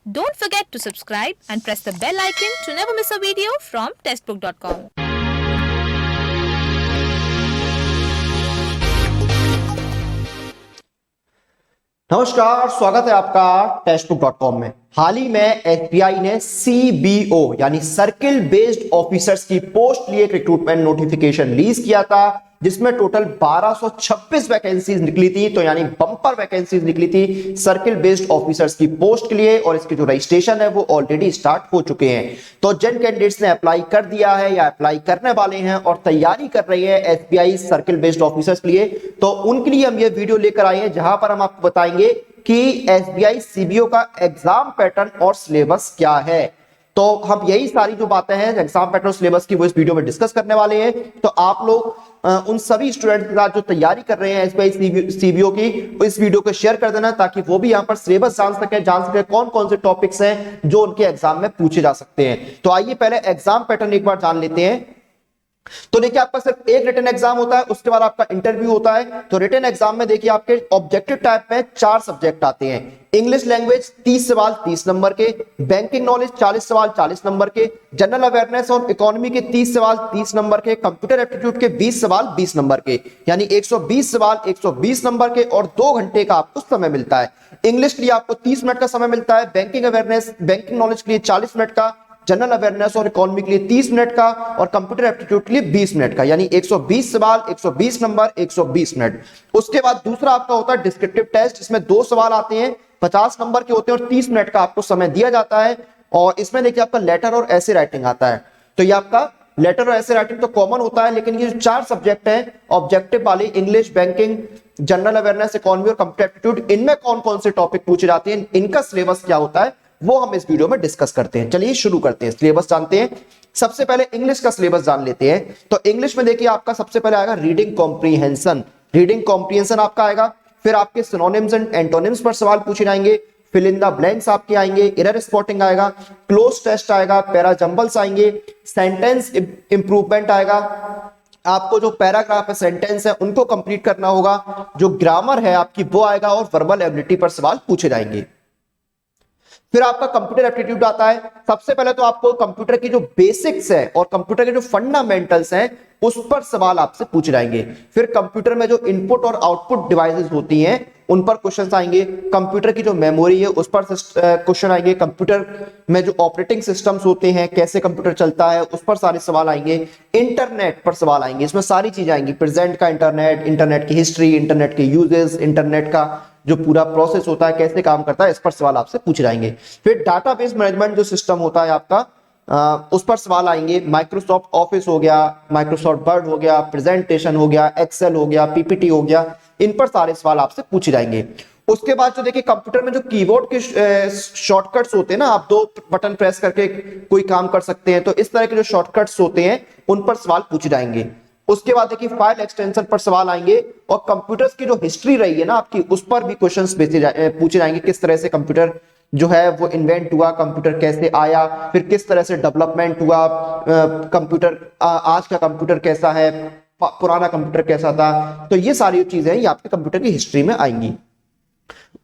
Don't forget to subscribe and press the bell icon to never miss a video from testbook.com. नमस्कार, स्वागत है आपका टेस्टबुक.com में। हाल ही में एसबीआई ने सीबीओ यानी सर्किल बेस्ड ऑफिसर्स की पोस्ट लिए एक रिक्रूटमेंट नोटिफिकेशन रिलीज किया था, जिसमें टोटल 1226 वैकेंसीज निकली थी। तो यानी बम्पर वैकेंसीज निकली थी सर्किल बेस्ड ऑफिसर्स की पोस्ट के लिए, और इसके जो रजिस्ट्रेशन है वो ऑलरेडी स्टार्ट हो चुके हैं। तो जिन कैंडिडेट्स ने अप्लाई कर दिया है या अप्लाई करने वाले हैं और तैयारी कर रही है एसबीआई सर्किल बेस्ड ऑफिसर्स के लिए, तो उनके लिए हम ये वीडियो लेकर आए हैं, जहां पर हम आपको बताएंगे कि एसबीआई सीबीओ का एग्जाम पैटर्न और सिलेबस क्या है। तो हम यही सारी जो बातें हैं एग्जाम पैटर्न और सिलेबस की वो इस वीडियो में डिस्कस करने वाले हैं। तो आप लोग उन सभी स्टूडेंट्स के साथ जो तैयारी कर रहे हैं एसबीआई सीबीओ की, इस वीडियो को शेयर कर देना, ताकि वो भी यहाँ पर सिलेबस जान सके कौन कौन से टॉपिक्स हैं जो उनके एग्जाम में पूछे जा सकते हैं। तो आइए पहले एग्जाम पैटर्न एक बार जान लेते हैं। तो देखिए, आपका सिर्फ एक रिटन एग्जाम होता है, उसके बाद आपका इंटरव्यू होता है। तो रिटन एग्जाम में देखिए आपके ऑब्जेक्टिव टाइप में 4 सब्जेक्ट आते हैं। इंग्लिश लैंग्वेज 30 सवाल 30 नंबर के, बैंकिंग नॉलेज 40 सवाल 40 नंबर के, जनरल अवेयरनेस और इकोनॉमी के 30 सवाल 30 नंबर के, कंप्यूटर एप्टीट्यूड के 20 सवाल 20 नंबर के, यानी 120 सवाल 120 नंबर के, और 2 घंटे का आपको समय मिलता है। इंग्लिश के लिए आपको 30 मिनट का समय मिलता है, बैंकिंग अवेयरनेस बैंकिंग नॉलेज के लिए 40 मिनट का, जनरल अवेयरनेस और इकोनॉमी के लिए 30 मिनट का, और कंप्यूटर एप्टीट्यूड के लिए 20 मिनट का, यानी 120 सवाल 120 नंबर 120 मिनट। उसके बाद दूसरा आपका होता है डिस्क्रिप्टिव टेस्ट, इसमें 2 सवाल आते हैं, 50 नंबर के होते हैं और 30 मिनट का आपको समय दिया जाता है। और इसमें देखिए आपका लेटर और ऐसे राइटिंग आता है। तो ये आपका लेटर और ऐसे राइटिंग तो कॉमन होता है, लेकिन ये जो 4 सब्जेक्ट हैं ऑब्जेक्टिव वाले, English, banking, general awareness, economy और कंप्यूटर एप्टीट्यूड, इनमें कौन कौन से टॉपिक पूछे जाते हैं, इनका सिलेबस क्या होता है, वो हम इस वीडियो में डिस्कस करते हैं। चलिए शुरू करते हैं, सिलेबस जानते हैं। सबसे पहले इंग्लिश का सिलेबस जान लेते हैं। तो इंग्लिश में देखिए आपका सबसे पहले आएगा रीडिंग कॉम्प्रीहेंशन। रीडिंग कॉम्प्रीहेंशन आपका आएगा, फिर आपके सिनोनिम्स एंड एंटोनिम्स पर सवाल पूछे जाएंगे, फिल इन द ब्लैंक्स आपके आएंगे, एरर स्पॉटिंग आएगा, क्लोज टेस्ट आएगा, पैराजंबल्स आएंगे, सेंटेंस इंप्रूवमेंट आएगा। आपको जो पैराग्राफ है, सेंटेंस है, उनको कंप्लीट करना होगा, जो ग्रामर है आपकी वो आएगा, और वर्बल एबिलिटी पर सवाल पूछे जाएंगे। फिर आपका कंप्यूटर एप्टीट्यूड आता है। सबसे पहले तो आपको कंप्यूटर की जो बेसिक्स है और कंप्यूटर के जो फंडामेंटल्स हैं उस पर सवाल आपसे पूछे जाएंगे। फिर कंप्यूटर में जो इनपुट और आउटपुट डिवाइसेस होती हैं उन पर क्वेश्चंस आएंगे। कंप्यूटर की जो मेमोरी है उस पर क्वेश्चन आएंगे। कंप्यूटर में जो ऑपरेटिंग सिस्टम्स होते हैं, कैसे कंप्यूटर चलता है, उस पर सारे सवाल आएंगे। इंटरनेट पर सवाल आएंगे, इसमें सारी चीजें आएंगी, प्रेजेंट का इंटरनेट, इंटरनेट की हिस्ट्री, इंटरनेट के यूजेस, इंटरनेट का जो पूरा प्रोसेस होता है, कैसे काम करता है, इस पर सवाल आपसे पूछे जाएंगे। फिर डाटाबेस मैनेजमेंट जो सिस्टम होता है आपका, उस पर सवाल आएंगे। माइक्रोसॉफ्ट ऑफिस हो गया, माइक्रोसॉफ्ट वर्ड हो गया, प्रेजेंटेशन हो गया, एक्सेल हो गया, पीपीटी हो गया, इन पर सारे सवाल आपसे पूछे जाएंगे। उसके बाद जो देखिए कंप्यूटर में जो कीबोर्ड के शॉर्टकट्स होते हैं ना, आप 2 बटन प्रेस करके कोई काम कर सकते हैं, तो इस तरह के जो शॉर्टकट्स होते हैं उन पर सवाल पूछे जाएंगे। उसके बाद देखिए फाइल एक्सटेंशन पर सवाल आएंगे, और कंप्यूटर्स की जो हिस्ट्री रही है ना आपकी, उस पर भी क्वेश्चंस पूछे जाएंगे। किस तरह से कंप्यूटर जो है वो इन्वेंट हुआ, कंप्यूटर कैसे आया, फिर किस तरह से डेवलपमेंट हुआ, कंप्यूटर आज का कंप्यूटर कैसा है, पुराना कंप्यूटर कैसा था। तो ये सारी चीजें ये आपके कंप्यूटर की हिस्ट्री में आएंगी।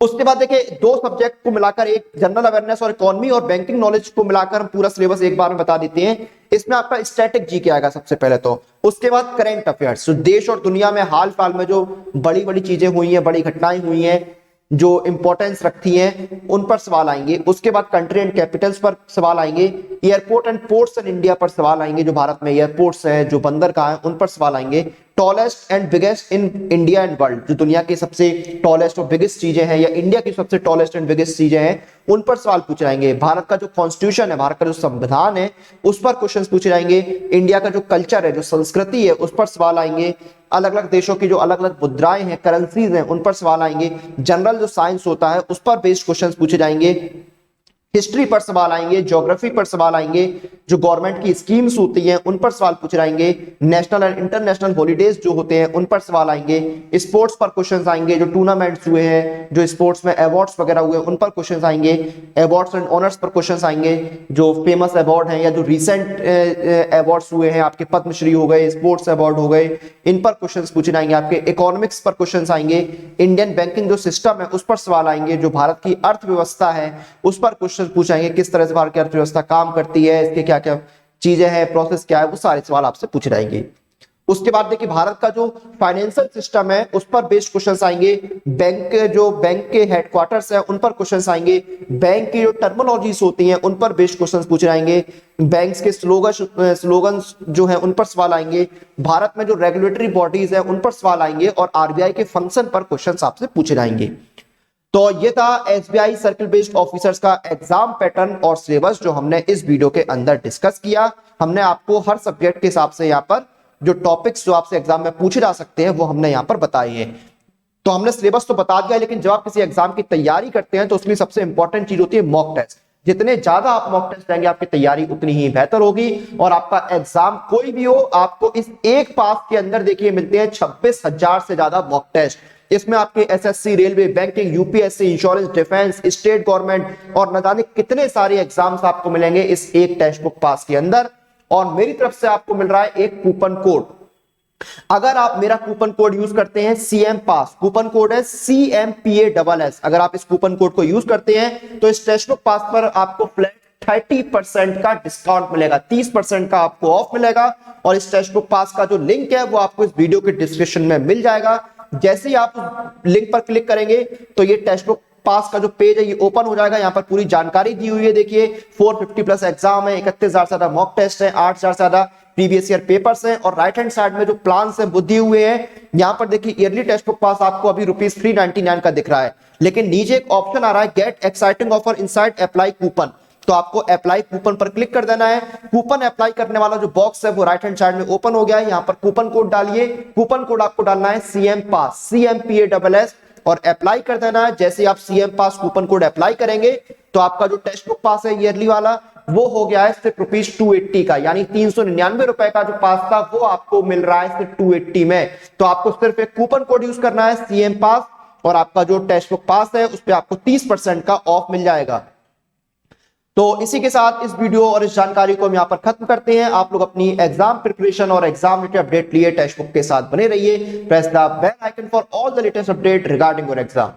उसके बाद देखिए 2 सब्जेक्ट को मिलाकर, एक जनरल अवेयरनेस और इकोनॉमी और बैंकिंग नॉलेज को मिलाकर हम पूरा सिलेबस एक बार में बता देते हैं। इसमें आपका स्टैटिक जीके आएगा सबसे पहले तो। उसके बाद करंट अफेयर्स, जो देश और दुनिया में हाल फिलहाल में जो बड़ी बड़ी चीजें हुई हैं, बड़ी घटनाएं हुई हैं, जो इंपॉर्टेंस रखती हैं, उन पर सवाल आएंगे। उसके बाद कंट्री एंड कैपिटल्स पर सवाल आएंगे। Airport and ports in India पर सवाल आएंगे, जो भारत में एयरपोर्ट्स है, जो बंदरगाह है, उन पर सवाल आएंगे। Tallest and biggest in India and world, जो दुनिया की सबसे टॉलेस्ट और बिगेस्ट चीजें हैं, या इंडिया की सबसे टॉलेस्ट एंड बिगेस्ट चीजें हैं, उन पर सवाल पूछे जाएंगे। भारत का जो कॉन्स्टिट्यूशन है, भारत का जो संविधान है, उस पर क्वेश्चंस पूछे जाएंगे। इंडिया का जो कल्चर है, जो संस्कृति है, उस पर सवाल आएंगे। अलग अलग देशों की जो अलग अलग मुद्राएं हैं, करेंसीज हैं, उन पर सवाल आएंगे। जनरल जो साइंस होता है उस पर बेस्ड क्वेश्चंस पूछे जाएंगे। हिस्ट्री पर सवाल आएंगे, ज्योग्राफी पर सवाल आएंगे, जो गवर्नमेंट की स्कीम्स होती हैं उन पर सवाल पूछे जाएंगे, नेशनल एंड इंटरनेशनल हॉलीडेज जो होते हैं उन पर सवाल आएंगे, स्पोर्ट्स पर क्वेश्चंस आएंगे, जो टूर्नामेंट्स हुए हैं, जो स्पोर्ट्स में अवार्ड्स वगैरह हुए उन पर क्वेश्चंस आएंगे, अवार्ड्स एंड ऑनर्स पर क्वेश्चंस आएंगे, जो फेमस अवार्ड हैं या जो रिसेंट अवार्ड्स हुए हैं, आपके पद्मश्री हो गए, स्पोर्ट्स अवार्ड हो गए, इन पर क्वेश्चंस पूछे जाएंगे। आपके इकोनॉमिक्स पर क्वेश्चंस आएंगे, इंडियन बैंकिंग जो सिस्टम है उस पर सवाल आएंगे, जो भारत की अर्थव्यवस्था है उस पर क्वेश्चन क्वेश्चन पूछाएंगे, किस तरह से भारत की अर्थव्यवस्था काम करती है, इसके क्या क्या चीजें हैं, प्रोसेस क्या है, वो सारे सवाल आपसे पूछे जाएंगे। उसके बाद देखिए भारत का जो फाइनेंशियल सिस्टम है उस पर बेस्ड क्वेश्चंस आएंगे, बैंक के हेडक्वार्टर्स है उन पर क्वेश्चंस आएंगे, बैंक की जो टर्मिनोलॉजीज होती हैं उन पर बेस्ड क्वेश्चंस पूछे जाएंगे, बैंक्स के स्लोगन्स जो है उन पर सवाल आएंगे, भारत में जो रेगुलेटरी बॉडीज है उन पर सवाल आएंगे और आरबीआई के फंक्शन पर क्वेश्चंस आपसे पूछे जाएंगे। तो ये था एसबीआई सर्किल बेस्ड ऑफिसर्स का एग्जाम पैटर्न और सिलेबस जो हमने इस वीडियो के अंदर डिस्कस किया। हमने आपको हर सब्जेक्ट के हिसाब से यहाँ पर जो टॉपिक्स जो आपसे एग्जाम में पूछे जा सकते हैं वो हमने यहाँ पर बताए हैं। तो हमने सिलेबस तो बता दिया, लेकिन जब आप किसी एग्जाम की तैयारी करते हैं तो उसके लिए सबसे इंपॉर्टेंट चीज होती है मॉक टेस्ट। जितने ज्यादा आप मॉक टेस्ट लेंगे आपकी तैयारी उतनी ही बेहतर होगी और आपका एग्जाम कोई भी हो आपको इस एक पास के अंदर देखिए मिलते हैं 26,000 से ज्यादा मॉक टेस्ट। इसमें आपके SSC, railway, banking, UPSC, insurance, defence, state government और न जाने कितने सारे एग्जाम्स आपको मिलेंगे इस एक टेक्स्ट बुक पास के अंदर। और मेरी तरफ से आपको मिल रहा है एक कूपन कोड। अगर आप मेरा कूपन कोड यूज करते हैं सीएम पास, कूपन कोड है CMPASS, अगर आप इस कूपन कोड को यूज करते हैं तो इस टेक्स्ट बुक पास पर आपको फ्लैट 30% का डिस्काउंट मिलेगा, 30% का आपको ऑफ मिलेगा। और इस टेक्स्ट बुक पास का जो लिंक है वो आपको इस वीडियो के डिस्क्रिप्शन में मिल जाएगा। जैसे ही आप लिंक पर क्लिक करेंगे तो ये टेक्स्ट बुक पास का जो पेज है ये ओपन हो जाएगा। यहाँ पर पूरी जानकारी दी हुई है, देखिए 450 प्लस एग्जाम है, 31,000 से ज्यादा मॉक टेस्ट है, 8,000 से ज्यादा प्रीवियस ईयर पेपर्स हैं और राइट हैंड साइड में जो प्लान है वो दिए हुए हैं। यहाँ पर देखिए ईयरली टेक्स्ट बुक पास आपको अभी ₹399 का दिख रहा है, लेकिन नीचे एक ऑप्शन आ रहा है gate exciting offer inside apply coupon. तो आपको अप्लाई कूपन पर क्लिक कर देना है। कूपन अप्लाई करने वाला जो बॉक्स है वो राइट हैंड साइड में ओपन हो गया है। यहाँ पर कूपन कोड डालिए, कूपन कोड आपको डालना है CM पास, CMPASS और अप्लाई कर देना है। जैसे आप CM पास कूपन कोड अप्लाई करेंगे तो आपका जो टेक्स्ट बुक पास है ईयरली वाला वो हो गया है सिर्फ ₹280 का, यानी 399 रुपए का जो पास था वो आपको मिल रहा है सिर्फ 280 में। तो आपको सिर्फ एक कूपन कोड यूज करना है CM पास और आपका जो टेक्स्ट बुक पास है उस पर आपको 30% का ऑफ मिल जाएगा। तो इसी के साथ इस वीडियो और इस जानकारी को हम यहाँ पर खत्म करते हैं। आप लोग अपनी एग्जाम प्रिपरेशन और एग्जाम रिलेटेड अपडेट लिए टेक्स्ट बुक के साथ बने रहिए। Press the bell icon for all the latest update regarding your exam.